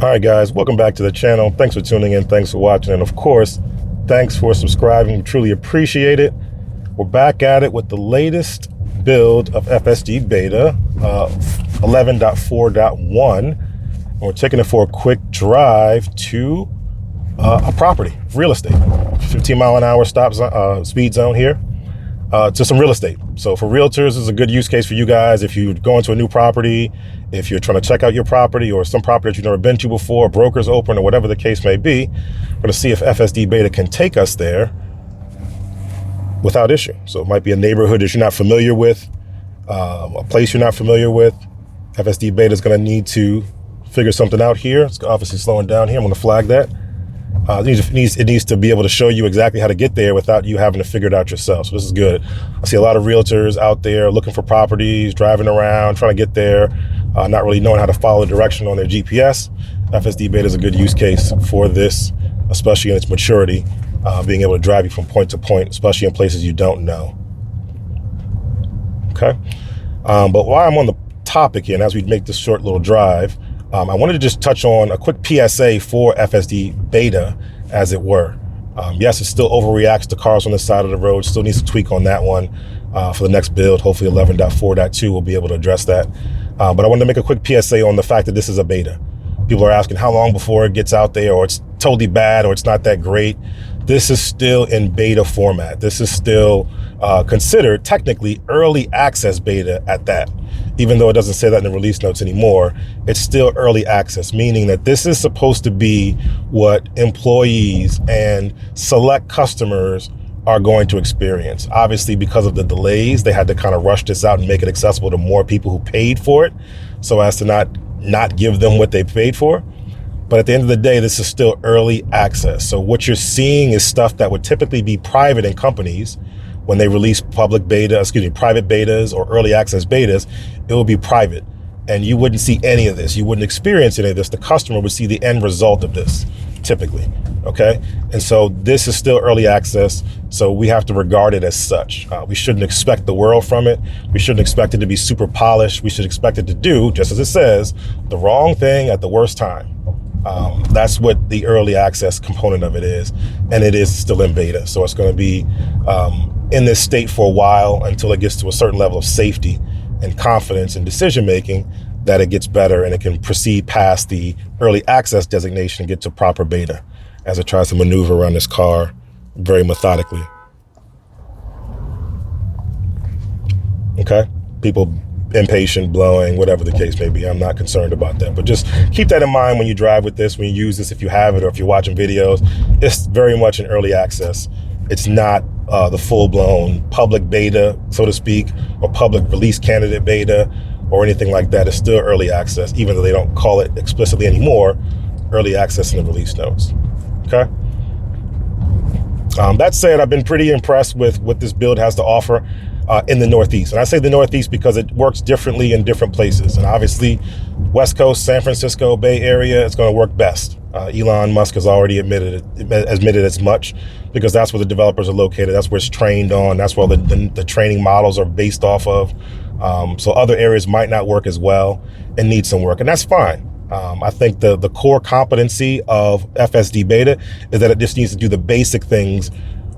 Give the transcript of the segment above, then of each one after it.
All right, guys, welcome back to the channel. Thanks for tuning in. Thanks for watching. And of course, thanks for subscribing. We truly appreciate it. We're back at it with the latest build of FSD Beta 11.4.1. And we're taking it for a quick drive to a property, real estate, 15 mile an hour speed zone here. To some real estate. So for realtors, this is a good use case for you guys. If you go into a new property, if you're trying to check out your property or some property that you've never been to before, brokers open or whatever the case may be, we're going to see if FSD Beta can take us there without issue. So it might be a neighborhood that you're not familiar with, a place you're not familiar with. FSD Beta is going to need to figure something out here. It's obviously slowing down here. I'm going to flag that. It needs to be able to show you exactly how to get there without you having to figure it out yourself. So this is good. I see a lot of realtors out there looking for properties, driving around, trying to get there, not really knowing how to follow direction on their GPS. FSD Beta is a good use case for this, especially in its maturity, being able to drive you from point to point, especially in places you don't know. Okay. But while I'm on the topic here, and as we make this short little drive, I wanted to just touch on a quick PSA for FSD Beta, as it were. Yes, it still overreacts to cars on the side of the road, still needs to tweak on that one for the next build. Hopefully 11.4.2 will be able to address that. But I wanted to make a quick PSA on the fact that this is a beta. People are asking how long before it gets out there, or it's totally bad, or it's not that great. This is still in beta format. This is still considered technically early access beta at that. Even though it doesn't say that in the release notes anymore, it's still early access, meaning that this is supposed to be what employees and select customers are going to experience. Obviously, because of the delays, they had to kind of rush this out and make it accessible to more people who paid for it, so as to not give them what they paid for. But at the end of the day, this is still early access. So what you're seeing is stuff that would typically be private in companies. When they release private betas or early access betas, it will be private. And you wouldn't see any of this. You wouldn't experience any of this. The customer would see the end result of this, typically, okay? And so this is still early access, so we have to regard it as such. We shouldn't expect the world from it. We shouldn't expect it to be super polished. We should expect it to do, just as it says, the wrong thing at the worst time. That's what the early access component of it is, and it is still in beta. So it's going to be in this state for a while until it gets to a certain level of safety and confidence and decision making that it gets better and it can proceed past the early access designation and get to proper beta as it tries to maneuver around this car very methodically. Okay, people impatient, blowing, whatever the case may be. I'm not concerned about that, but just keep that in mind when you drive with this, when you use this, if you have it, or if you're watching videos. It's very much an early access. It's not the full-blown public beta, so to speak, or public release candidate beta or anything like that. It's still early access, even though they don't call it explicitly anymore, early access in the release notes, okay? That said, I've been pretty impressed with what this build has to offer in the Northeast. And I say the Northeast because it works differently in different places. And obviously, West Coast, San Francisco, Bay Area, it's going to work best. Elon Musk has already admitted as much, because that's where the developers are located. That's where it's trained on. That's where the training models are based off of. So other areas might not work as well and need some work, and that's fine. I think the core competency of FSD Beta is that it just needs to do the basic things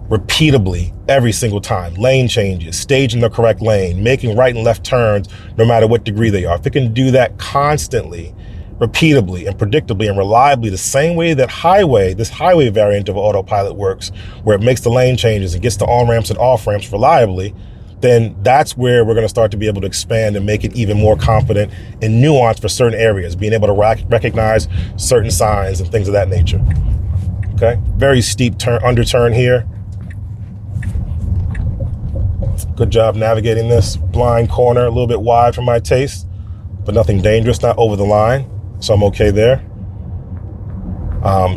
repeatably every single time. Lane changes, staging the correct lane, making right and left turns no matter what degree they are. If it can do that constantly, repeatably and predictably and reliably, the same way that this highway variant of autopilot works, where it makes the lane changes and gets the on-ramps and off-ramps reliably, then that's where we're going to start to be able to expand and make it even more confident and nuanced for certain areas, being able to recognize certain signs and things of that nature. Okay, very steep underturn here. Good job navigating this blind corner, a little bit wide for my taste, but nothing dangerous, not over the line, so I'm okay there.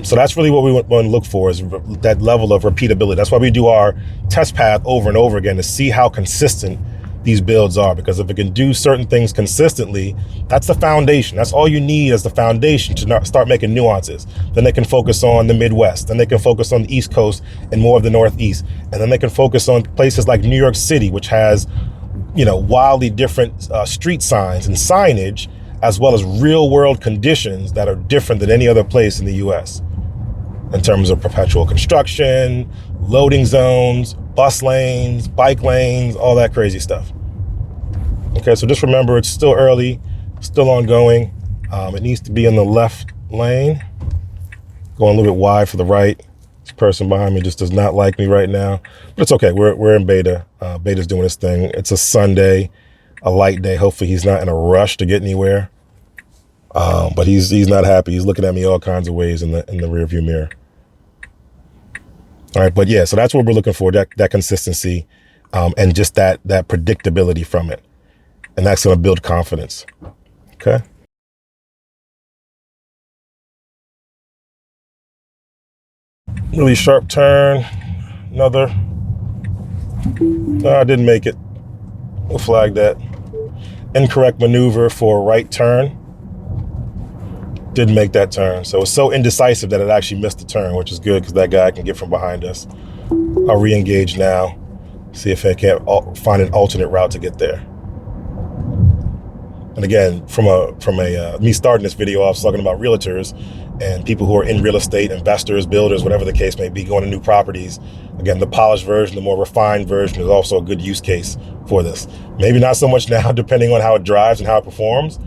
So that's really what we want to look for, is that level of repeatability. That's why we do our test path over and over again, to see how consistent these builds are, because if it can do certain things consistently, that's the foundation. That's all you need as the foundation to start making nuances. Then they can focus on the Midwest, then they can focus on the East Coast and more of the Northeast, and then they can focus on places like New York City, which has, wildly different street signs and signage as well as real world conditions that are different than any other place in the US in terms of perpetual construction, loading zones, bus lanes, bike lanes, all that crazy stuff. Okay, so just remember, it's still early, still ongoing. It needs to be in the left lane, going a little bit wide for the right. This person behind me just does not like me right now, but it's okay. We're in beta. Beta's doing its thing. It's a Sunday, a light day. Hopefully he's not in a rush to get anywhere. But he's not happy. He's looking at me all kinds of ways in the rear view mirror. All right, but yeah, so that's what we're looking for, that consistency, and just that predictability from it. And that's going to build confidence. Okay. Really sharp turn. Another. No, I didn't make it. We'll flag that. Incorrect maneuver for a right turn. Didn't make that turn. So it's so indecisive that it actually missed the turn, which is good because that guy can get from behind us. I'll re-engage now. See if I can't find an alternate route to get there. And again, from me starting this video, I was talking about realtors and people who are in real estate, investors, builders, whatever the case may be, going to new properties. Again, the polished version, the more refined version is also a good use case for this. Maybe not so much now, depending on how it drives and how it performs,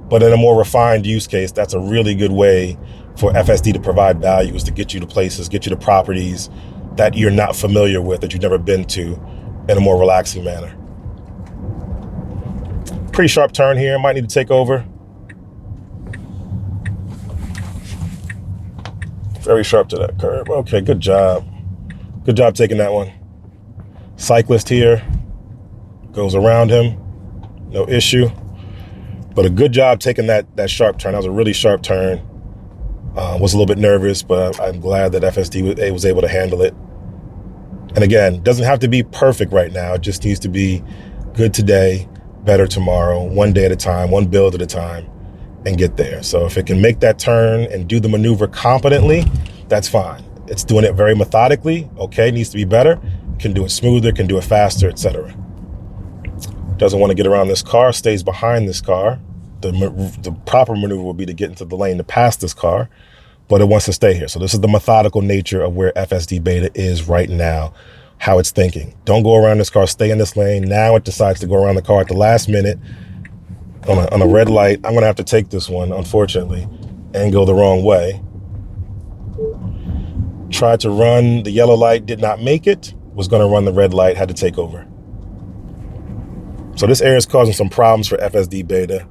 but in a more refined use case, that's a really good way for FSD to provide value, is to get you to places, get you to properties that you're not familiar with, that you've never been to, in a more relaxing manner. Pretty sharp turn here, might need to take over. Very sharp to that curb. Okay, good job. Good job taking that one. Cyclist here, goes around him, no issue. But a good job taking that sharp turn. That was a really sharp turn. Was a little bit nervous, but I'm glad that FSD was able to handle it. And again, doesn't have to be perfect right now. It just needs to be good today, better tomorrow, one day at a time, one build at a time, and get there. So if it can make that turn and do the maneuver competently, that's fine. It's doing it very methodically. Okay, needs to be better. Can do it smoother, can do it faster, etc. Doesn't want to get around this car, stays behind this car. The proper maneuver would be to get into the lane to pass this car, but it wants to stay here. So this is the methodical nature of where FSD Beta is right now, how it's thinking. Don't go around this car, stay in this lane. Now it decides to go around the car at the last minute on a red light. I'm gonna have to take this one, unfortunately, and go the wrong way. Tried to run the yellow light, did not make it. Was gonna run the red light, had to take over. So this area is causing some problems for FSD Beta.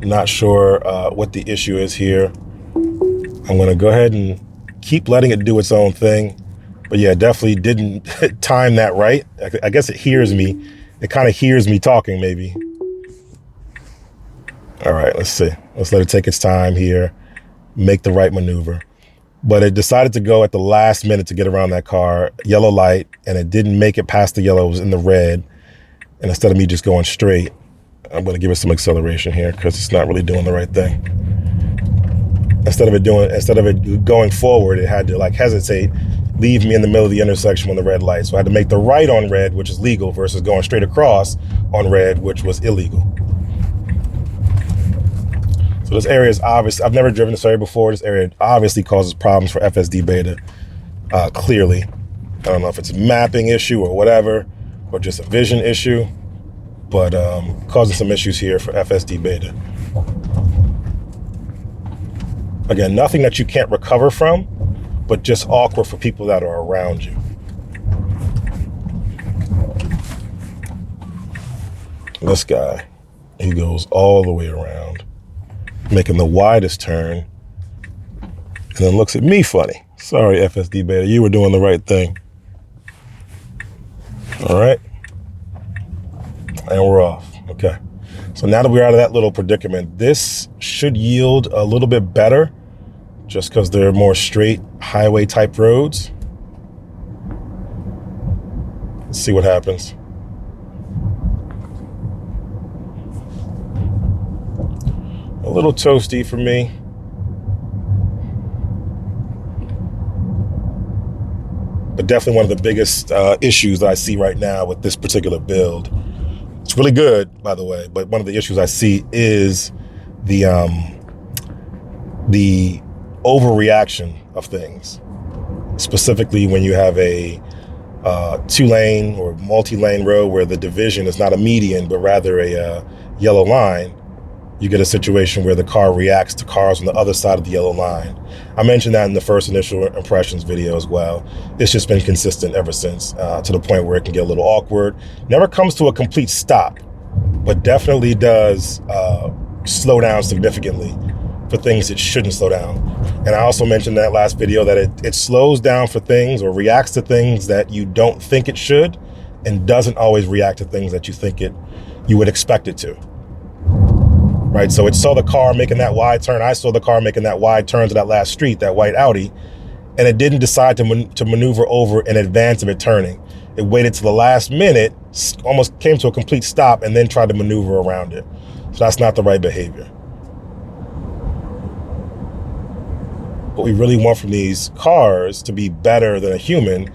Not sure what the issue is here. I'm gonna go ahead and keep letting it do its own thing. But yeah, definitely didn't time that right. I guess it hears me. It kind of hears me talking maybe. All right, let's see. Let's let it take its time here, make the right maneuver. But it decided to go at the last minute to get around that car, yellow light, and it didn't make it past the yellow, it was in the red. And instead of me just going straight, I'm gonna give it some acceleration here because it's not really doing the right thing. Instead of it going forward, it had to like hesitate, leave me in the middle of the intersection when the red light. So I had to make the right on red, which is legal, versus going straight across on red, which was illegal. So this area is obvious. I've never driven this area before. This area obviously causes problems for FSD Beta, clearly. I don't know if it's a mapping issue or whatever, or just a vision issue, but causing some issues here for FSD Beta. Again, nothing that you can't recover from, but just awkward for people that are around you. This guy, he goes all the way around, making the widest turn, and then looks at me funny. Sorry, FSD Beta, you were doing the right thing. All right, and we're off. Okay, so now that we're out of that little predicament, this should yield a little bit better, just because they're more straight highway type roads. Let's see what happens. A little toasty for me. But definitely one of the biggest issues that I see right now with this particular build. It's really good, by the way, but one of the issues I see is the overreaction of things, specifically when you have a 2-lane or multi-lane road where the division is not a median, but rather a yellow line. You get a situation where the car reacts to cars on the other side of the yellow line. I mentioned that in the first initial impressions video as well. It's just been consistent ever since, to the point where it can get a little awkward. Never comes to a complete stop, but definitely does slow down significantly for things it shouldn't slow down. And I also mentioned in that last video that it slows down for things or reacts to things that you don't think it should, and doesn't always react to things that you would expect it to. Right, so it saw the car making that wide turn. I saw the car making that wide turn to that last street, that white Audi, and it didn't decide to maneuver over in advance of it turning. It waited to the last minute, almost came to a complete stop, and then tried to maneuver around it. So that's not the right behavior. What we really want from these cars to be better than a human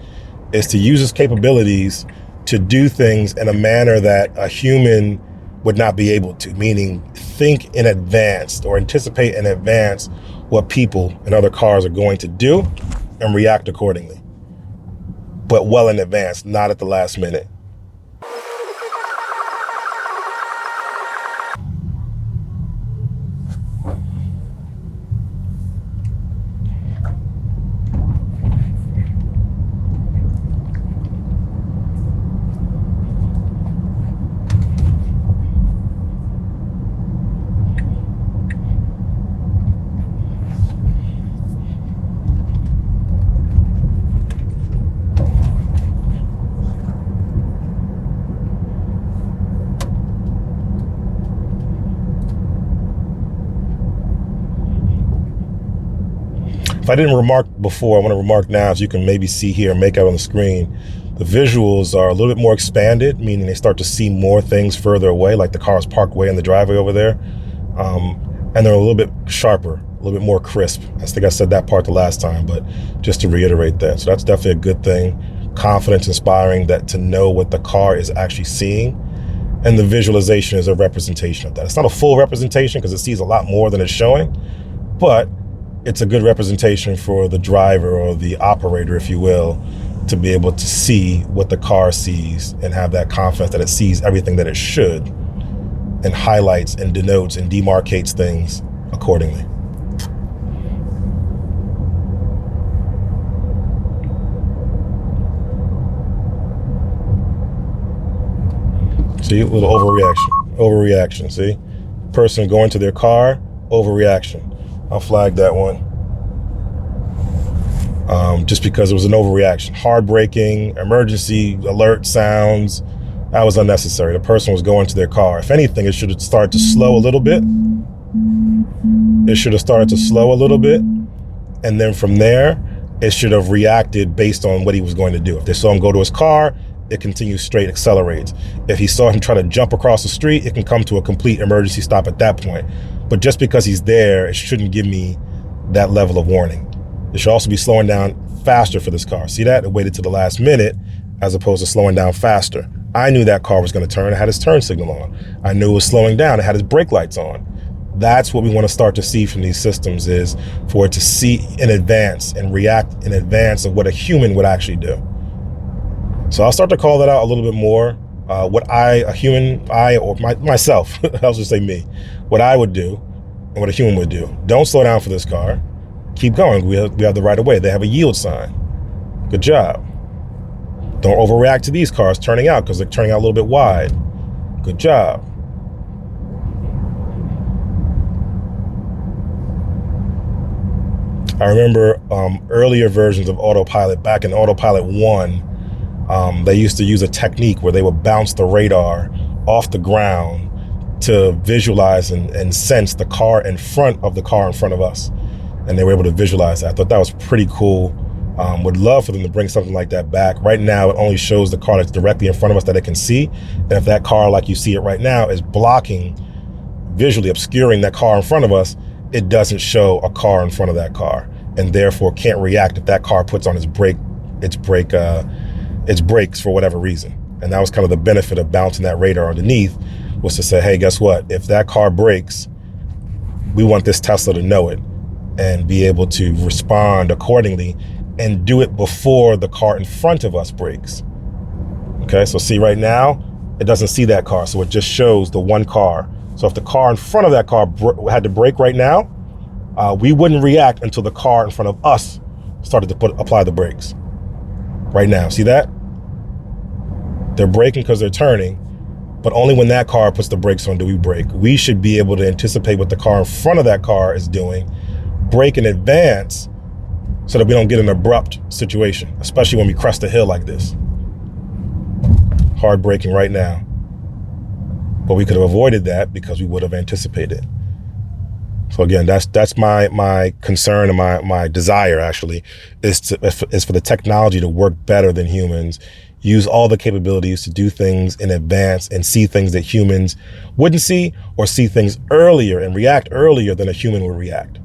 is to use its capabilities to do things in a manner that a human would not be able to, meaning think in advance or anticipate in advance what people and other cars are going to do and react accordingly, but well in advance, not at the last minute. If I didn't remark before, I want to remark now, as you can maybe see here and make out on the screen. The visuals are a little bit more expanded, meaning they start to see more things further away, like the car's parked way in the driveway over there. And they're a little bit sharper, a little bit more crisp. I think I said that part the last time, but just to reiterate that. So that's definitely a good thing. Confidence inspiring, that to know what the car is actually seeing. And the visualization is a representation of that. It's not a full representation because it sees a lot more than it's showing, but it's a good representation for the driver or the operator, if you will, to be able to see what the car sees and have that confidence that it sees everything that it should, and highlights and denotes and demarcates things accordingly. See, a little overreaction, see? Person going to their car, overreaction. I'll flag that one. Just because it was an overreaction. Hard braking, emergency alert sounds, that was unnecessary. The person was going to their car. If anything, it should have started to slow a little bit. And then from there, it should have reacted based on what he was going to do. If they saw him go to his car, it continues straight, accelerates. If he saw him try to jump across the street, it can come to a complete emergency stop at that point. But just because he's there, it shouldn't give me that level of warning. It should also be slowing down faster for this car. See that? It waited to the last minute as opposed to slowing down faster. I knew that car was going to turn. It had its turn signal on. I knew it was slowing down. It had its brake lights on. That's what we want to start to see from these systems, is for it to see in advance and react in advance of what a human would actually do. So I'll start to call that out a little bit more. What myself, I'll just say me, what I would do and what a human would do. Don't slow down for this car. Keep going. We have the right of way. They have a yield sign. Good job. Don't overreact to these cars turning out because they're turning out a little bit wide. Good job. I remember earlier versions of Autopilot, back in Autopilot 1, they used to use a technique where they would bounce the radar off the ground to visualize and sense the car in front of the car in front of us. And they were able to visualize that. I thought that was pretty cool. Would love for them to bring something like that back. Right now, it only shows the car that's directly in front of us that it can see. And if that car, like you see it right now, is blocking, visually obscuring that car in front of us, it doesn't show a car in front of that car, and therefore can't react if that car puts on its brakes for whatever reason. And that was kind of the benefit of bouncing that radar underneath, was to say, hey, guess what? If that car brakes, we want this Tesla to know it and be able to respond accordingly and do it before the car in front of us brakes. Okay, so see right now, it doesn't see that car, so it just shows the one car. So if the car in front of that car had to brake right now, we wouldn't react until the car in front of us started to apply the brakes. Right now, see that? They're braking because they're turning, but only when that car puts the brakes on do we brake. We should be able to anticipate what the car in front of that car is doing, brake in advance so that we don't get an abrupt situation, especially when we crest a hill like this. Hard braking right now. But we could have avoided that because we would have anticipated. So again, that's my concern and my desire actually is for the technology to work better than humans, use all the capabilities to do things in advance and see things that humans wouldn't see, or see things earlier and react earlier than a human would react.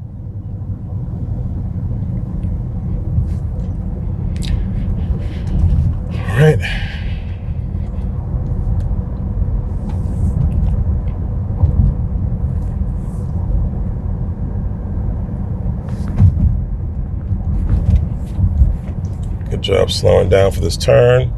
All right. Good job slowing down for this turn.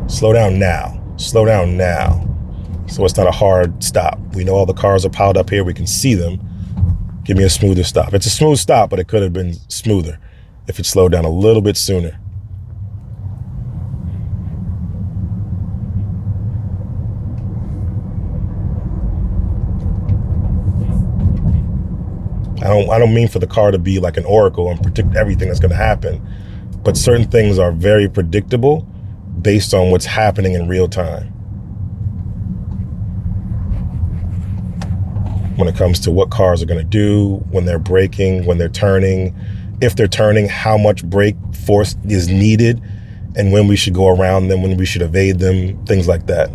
Slow down now. Slow down now. So it's not a hard stop. We know all the cars are piled up here. We can see them. Give me a smoother stop. It's a smooth stop, but it could have been smoother if it slowed down a little bit sooner. I don't mean for the car to be like an oracle and predict everything that's going to happen, but certain things are very predictable based on what's happening in real time. When it comes to what cars are going to do, when they're braking, when they're turning, if they're turning, how much brake force is needed, and when we should go around them, when we should evade them, things like that.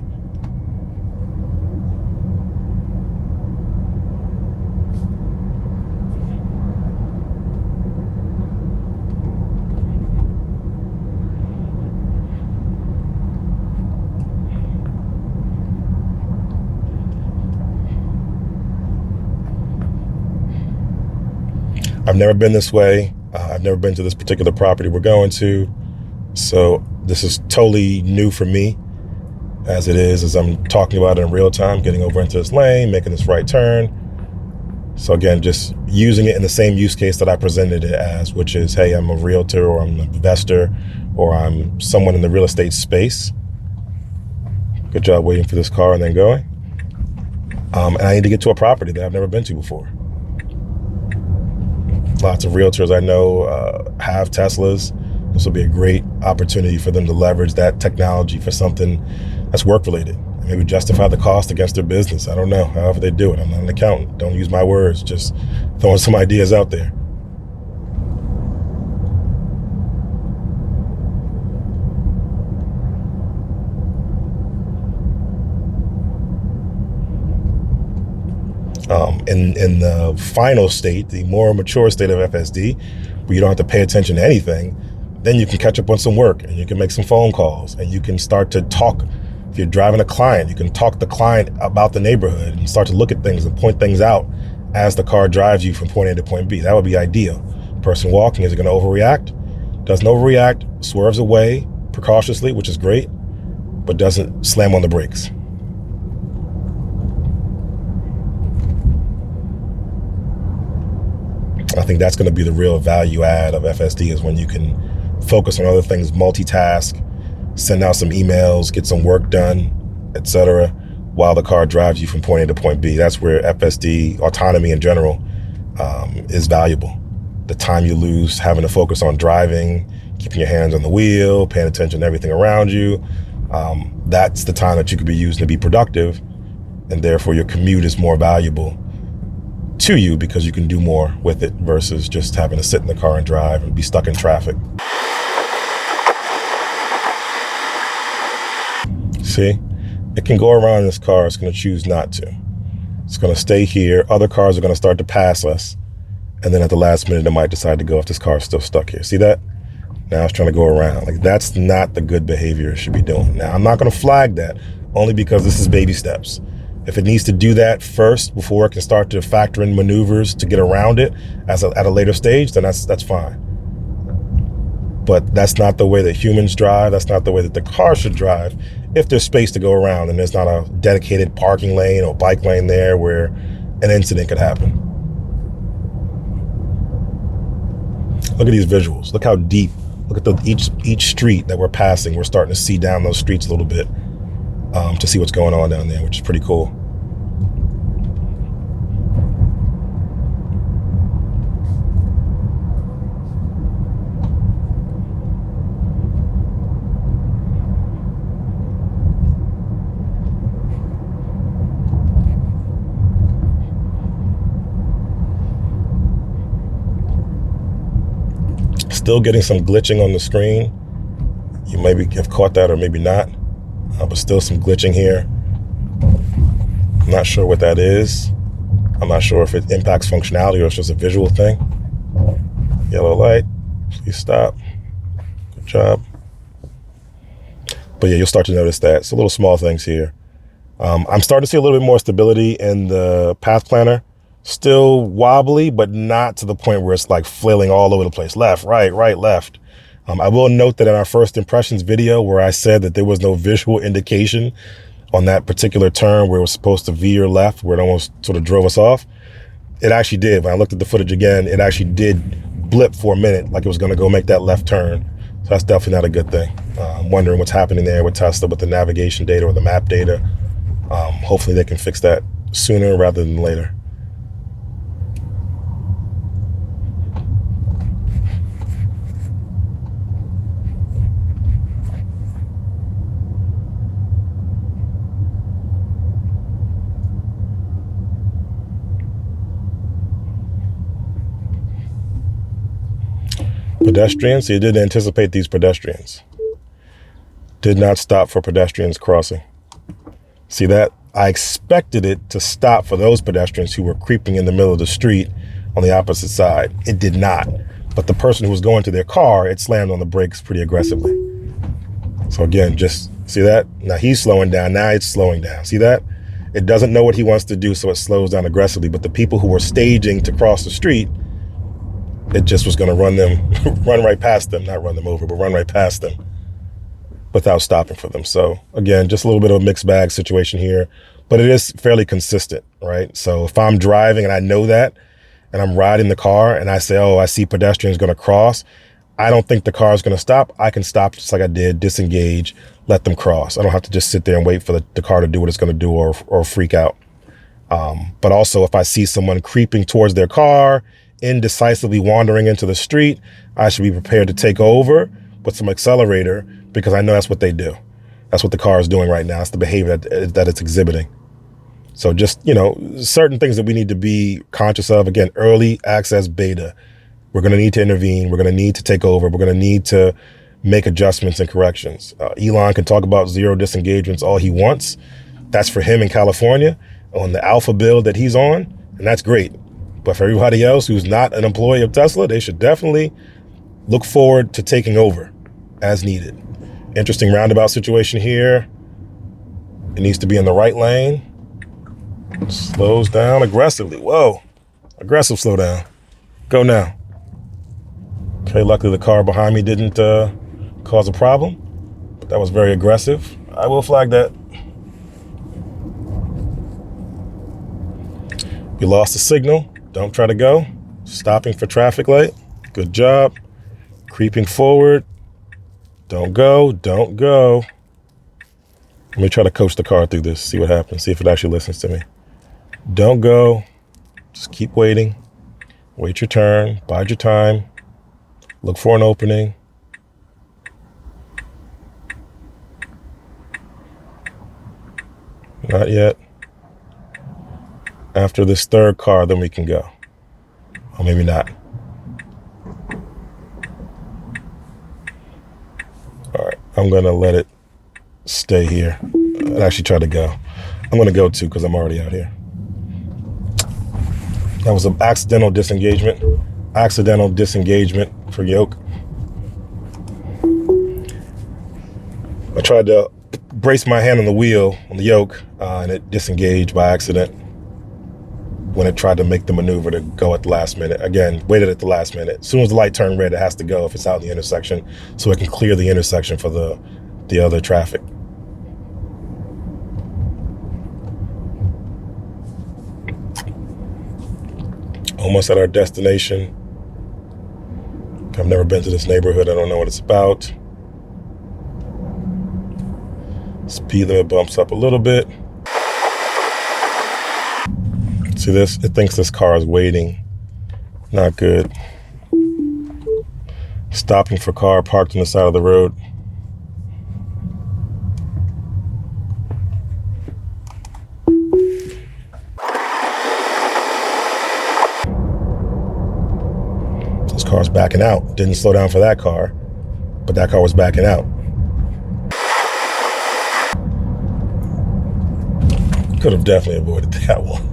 I've never been this way. I've never been to this particular property we're going to. So this is totally new for me as it is, as I'm talking about it in real time, getting over into this lane, making this right turn. So again, just using it in the same use case that I presented it as, which is, hey, I'm a realtor or I'm an investor or I'm someone in the real estate space. Good job waiting for this car and then going. And I need to get to a property that I've never been to before. Lots of realtors I know have Teslas. This will be a great opportunity for them to leverage that technology for something that's work related. Maybe justify the cost against their business. I don't know, however they do it. I'm not an accountant. Don't use my words, just throwing some ideas out there. In the final state, the more mature state of FSD, where you don't have to pay attention to anything, then you can catch up on some work and you can make some phone calls and you can start to talk. If you're driving a client, you can talk to the client about the neighborhood and start to look at things and point things out as the car drives you from point A to point B. That would be ideal. Person walking, is it going to overreact? Doesn't overreact, swerves away precautiously, which is great, but doesn't slam on the brakes. I think that's going to be the real value add of FSD, is when you can focus on other things, multitask, send out some emails, get some work done, etc., while the car drives you from point A to point B. That's where FSD, autonomy in general, is valuable. The time you lose having to focus on driving, keeping your hands on the wheel, paying attention to everything around you, that's the time that you could be using to be productive, and therefore your commute is more valuable to you because you can do more with it versus just having to sit in the car and drive and be stuck in traffic. See, it can go around this car. It's going to choose not to. It's going to stay here. Other cars are going to start to pass us. And then at the last minute, it might decide to go if this car is still stuck here. See that? Now it's trying to go around. Like, that's not the good behavior it should be doing. Now, I'm not going to flag that only because this is baby steps. If it needs to do that first before it can start to factor in maneuvers to get around it at a later stage, then that's fine. But that's not the way that humans drive. That's not the way that the car should drive if there's space to go around and there's not a dedicated parking lane or bike lane there where an incident could happen. Look at these visuals. Look how deep. Look at each street that we're passing. We're starting to see down those streets a little bit to see what's going on down there, which is pretty cool. Still getting some glitching on the screen. You maybe have caught that or maybe not, but still some glitching here. I'm not sure what that is. I'm not sure if it impacts functionality or it's just a visual thing. Yellow light, please stop. Good job. But yeah, you'll start to notice that. It's a little small things here. I'm starting to see a little bit more stability in the path planner. Still wobbly, but not to the point where it's like flailing all over the place. Left, right, left. I will note that in our first impressions video where I said that there was no visual indication on that particular turn where it was supposed to veer left, where it almost sort of drove us off, it actually did. When I looked at the footage again, it actually did blip for a minute like it was going to go make that left turn. So that's definitely not a good thing. I'm wondering what's happening there with Tesla with the navigation data or the map data. Hopefully they can fix that sooner rather than later. Pedestrians, so you didn't anticipate these pedestrians. Did not stop for pedestrians crossing. See that? I expected it to stop for those pedestrians who were creeping in the middle of the street on the opposite side. It did not. But the person who was going to their car, it slammed on the brakes pretty aggressively. So again, just see that? Now he's slowing down. Now it's slowing down. See that? It doesn't know what he wants to do, so it slows down aggressively. But the people who were staging to cross the street, it just was going to run right past them, not run them over, but run right past them without stopping for them. So again, just a little bit of a mixed bag situation here, but it is fairly consistent, right? So if I'm driving and I know that, and I'm riding the car and I say, oh, I see pedestrians going to cross, I don't think the car is going to stop. I can stop just like I did, disengage, let them cross. I don't have to just sit there and wait for the car to do what it's going to do or freak out. But also if I see someone creeping towards their car, indecisively wandering into the street, I should be prepared to take over with some accelerator because I know that's what they do. That's what the car is doing right now. It's the behavior that it's exhibiting. So just, certain things that we need to be conscious of. Again, early access beta. We're going to need to intervene. We're going to need to take over. We're going to need to make adjustments and corrections. Elon can talk about zero disengagements all he wants. That's for him in California on the alpha build that he's on, and that's great. But for everybody else who's not an employee of Tesla, they should definitely look forward to taking over as needed. Interesting roundabout situation here. It needs to be in the right lane. Slows down aggressively. Whoa, aggressive slow down. Go now. Okay, luckily the car behind me didn't cause a problem, but that was very aggressive. I will flag that. We lost the signal. Don't try to go. Stopping for traffic light. Good job. Creeping forward. Don't go. Don't go. Let me try to coach the car through this. See what happens. See if it actually listens to me. Don't go. Just keep waiting. Wait your turn. Bide your time. Look for an opening. Not yet. After this third car, then we can go. Or maybe not. All right, I'm gonna let it stay here. I'd actually try to go. I'm gonna go too, because I'm already out here. That was an accidental disengagement. Accidental disengagement for yoke. I tried to brace my hand on the wheel, on the yoke, and it disengaged by accident when it tried to make the maneuver to go at the last minute. Again, waited at the last minute. As soon as the light turned red, it has to go if it's out in the intersection, so it can clear the intersection for the other traffic. Almost at our destination. I've never been to this neighborhood. I don't know what it's about. Speed limit bumps up a little bit. See this? It thinks this car is waiting. Not good. Stopping for car parked on the side of the road. This car's backing out. Didn't slow down for that car, but that car was backing out. Could have definitely avoided that one.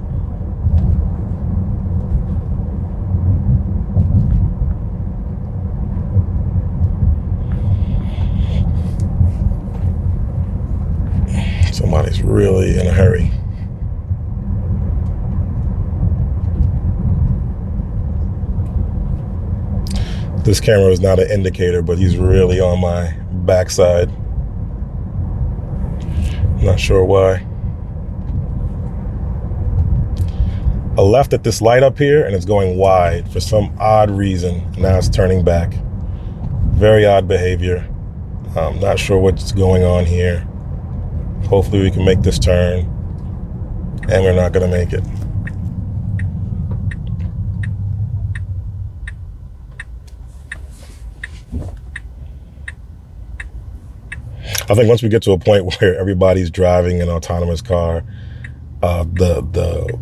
Somebody's really in a hurry. This camera is not an indicator, but he's really on my backside. Not sure why. I left at this light up here and it's going wide for some odd reason. Now it's turning back. Very odd behavior. I'm not sure what's going on here. Hopefully we can make this turn, and we're not going to make it. I think once we get to a point where everybody's driving an autonomous car, the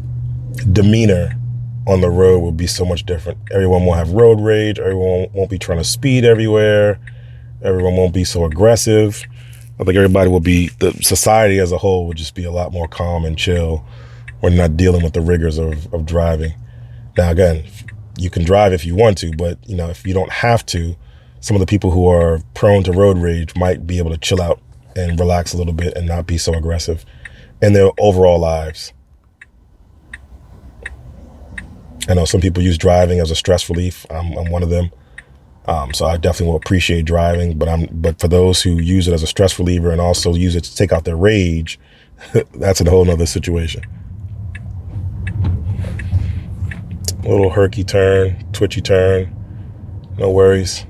demeanor on the road will be so much different. Everyone will have road rage. Everyone won't be trying to speed everywhere. Everyone won't be so aggressive. I think everybody will be, the society as a whole would just be a lot more calm and chill. We're not dealing with the rigors of driving. Now, again, you can drive if you want to, but if you don't have to, some of the people who are prone to road rage might be able to chill out and relax a little bit and not be so aggressive in their overall lives. I know some people use driving as a stress relief. I'm one of them. So I definitely will appreciate driving, but for those who use it as a stress reliever and also use it to take out their rage, that's a whole nother situation. A little herky turn, twitchy turn, no worries.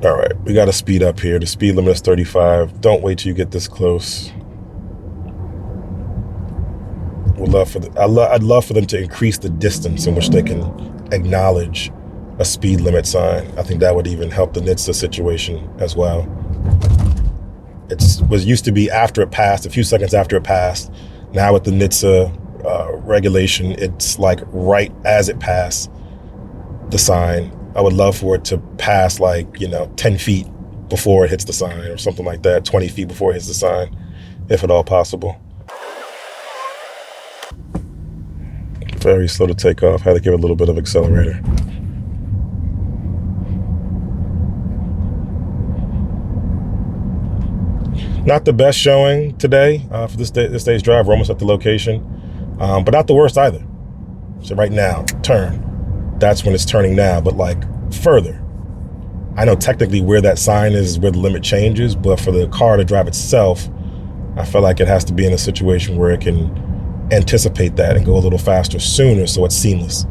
All right, we got to speed up here. The speed limit is 35. Don't wait till you get this close. I'd love for them to increase the distance in which they can acknowledge a speed limit sign. I think that would even help the NHTSA situation as well. It was used to be after it passed, a few seconds after it passed. Now with the NHTSA regulation, it's like right as it passed the sign. I would love for it to pass 10 feet before it hits the sign or something like that, 20 feet before it hits the sign, if at all possible. Very slow to take off. Had to give it a little bit of accelerator. Not the best showing today for this day's drive. We're almost at the location, but not the worst either. So right now, turn. That's when it's turning now, but further. I know technically where that sign is where the limit changes, but for the car to drive itself, I feel like it has to be in a situation where it can anticipate that and go a little faster sooner so it's seamless.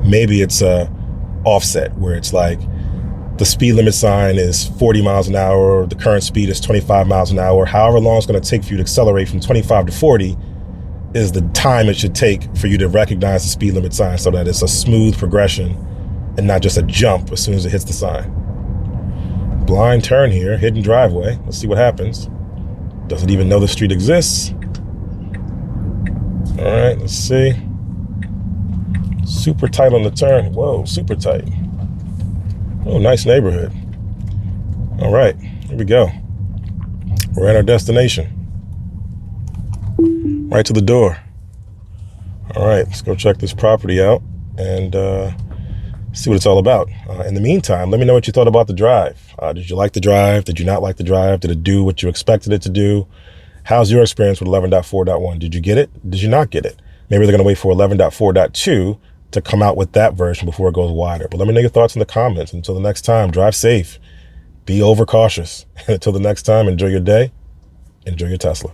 Maybe it's a offset where it's the speed limit sign is 40 miles an hour, the current speed is 25 miles an hour. However long it's going to take for you to accelerate from 25 to 40 is the time it should take for you to recognize the speed limit sign so that it's a smooth progression and not just a jump as soon as it hits the sign. Blind turn here, hidden driveway. Let's see what happens. Doesn't even know the street exists. All right, let's see. Super tight on the turn. Whoa, super tight. Oh, nice neighborhood. All right, here we go. We're at our destination. Right to the door. All right, let's go check this property out and see what it's all about. In the meantime, let me know what you thought about the drive. Did you like the drive? Did you not like the drive? Did it do what you expected it to do? How's your experience with 11.4.1? Did you get it? Did you not get it? Maybe they're going to wait for 11.4.2 to come out with that version before it goes wider. But let me know your thoughts in the comments. Until the next time, drive safe. Be overcautious. Until the next time, enjoy your day. Enjoy your Tesla.